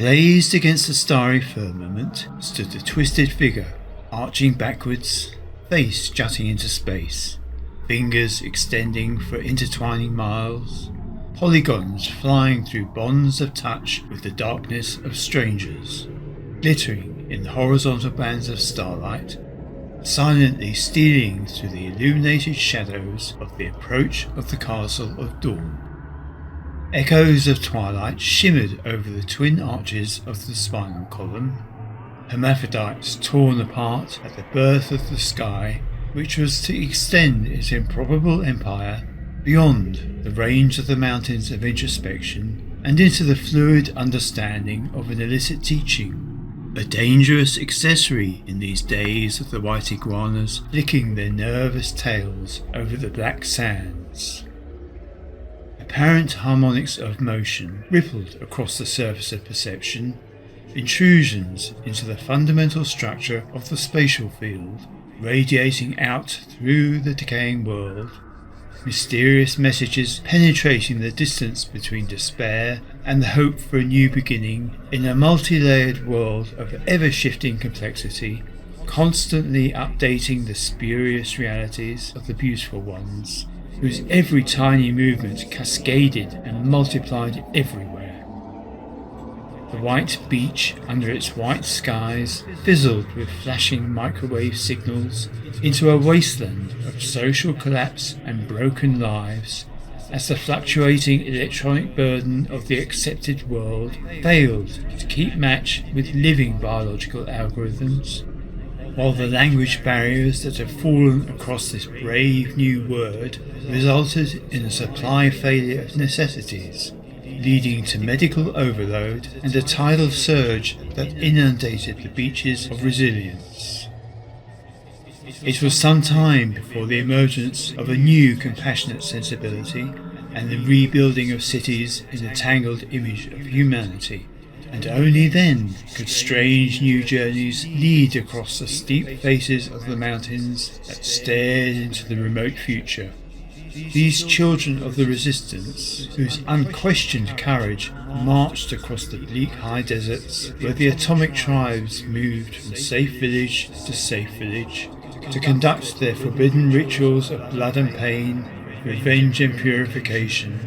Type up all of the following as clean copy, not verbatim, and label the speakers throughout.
Speaker 1: Glazed against the starry firmament stood the twisted figure, arching backwards, face jutting into space, fingers extending for intertwining miles, polygons flying through bonds of touch with the darkness of strangers, glittering in the horizontal bands of starlight, silently stealing through the illuminated shadows of the approach of the castle of dawn. Echoes of twilight shimmered over the twin arches of the spinal column, hermaphrodites torn apart at the birth of the sky, which was to extend its improbable empire beyond the range of the mountains of introspection and into the fluid understanding of an illicit teaching, a dangerous accessory in these days of the white iguanas flicking their nervous tails over the black sands. Apparent harmonics of motion rippled across the surface of perception, intrusions into the fundamental structure of the spatial field, radiating out through the decaying world, mysterious messages penetrating the distance between despair and the hope for a new beginning in a multi-layered world of ever-shifting complexity, constantly updating the spurious realities of the beautiful ones, whose every tiny movement cascaded and multiplied everywhere. The white beach under its white skies fizzled with flashing microwave signals into a wasteland of social collapse and broken lives as the fluctuating electronic burden of the accepted world failed to keep match with living biological algorithms, while the language barriers that had fallen across this brave new word resulted in a supply failure of necessities, leading to medical overload and a tidal surge that inundated the beaches of resilience. It was some time before the emergence of a new compassionate sensibility and the rebuilding of cities in a tangled image of humanity, and only then could strange new journeys lead across the steep faces of the mountains that stared into the remote future. These children of the resistance, whose unquestioned courage marched across the bleak high deserts where the atomic tribes moved from safe village to safe village, to conduct their forbidden rituals of blood and pain, revenge and purification,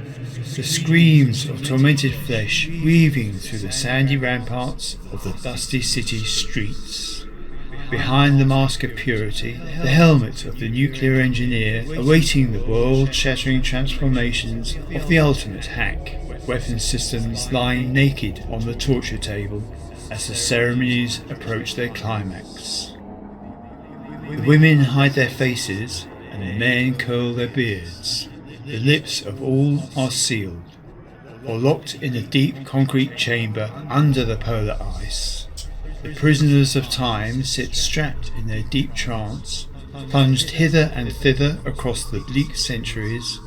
Speaker 1: the screams of tormented flesh weaving through the sandy ramparts of the dusty city streets. Behind the mask of purity, the helmet of the nuclear engineer awaiting the world-shattering transformations of the ultimate hack, weapon systems lying naked on the torture table as the ceremonies approach their climax. The women hide their faces and the men curl their beards. The lips of all are sealed, or locked in a deep concrete chamber under the polar ice. The prisoners of time sit strapped in their deep trance, plunged hither and thither across the bleak centuries,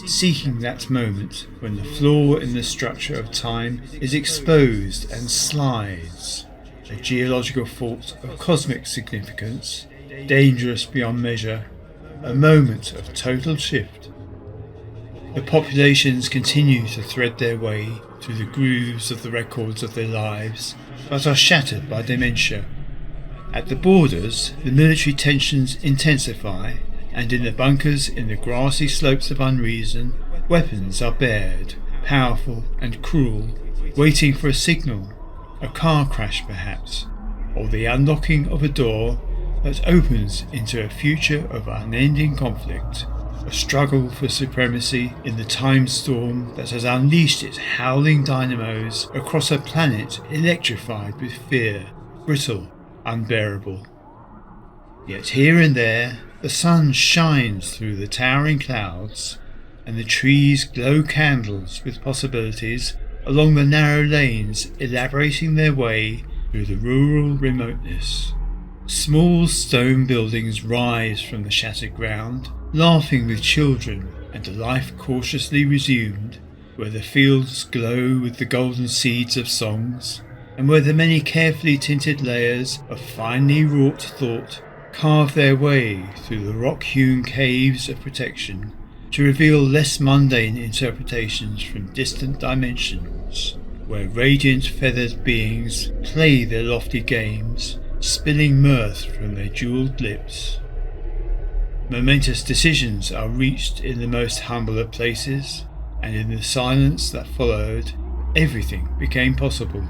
Speaker 1: seeking that moment when the flaw in the structure of time is exposed and slides, a geological fault of cosmic significance, dangerous beyond measure, a moment of total shift. The populations continue to thread their way through the grooves of the records of their lives, but are shattered by dementia. At the borders, the military tensions intensify, and in the bunkers in the grassy slopes of unreason, weapons are bared, powerful and cruel, waiting for a signal, a car crash perhaps, or the unlocking of a door that opens into a future of unending conflict. A struggle for supremacy in the time storm that has unleashed its howling dynamos across a planet electrified with fear, brittle, unbearable. Yet here and there the sun shines through the towering clouds, and the trees glow candles with possibilities along the narrow lanes elaborating their way through the rural remoteness. Small stone buildings rise from the shattered ground, laughing with children and a life cautiously resumed, where the fields glow with the golden seeds of songs, and where the many carefully tinted layers of finely wrought thought carve their way through the rock-hewn caves of protection to reveal less mundane interpretations from distant dimensions. where radiant feathered beings play their lofty games, spilling mirth from their jewelled lips. Momentous decisions are reached in the most humble of places, and in the silence that followed, everything became possible.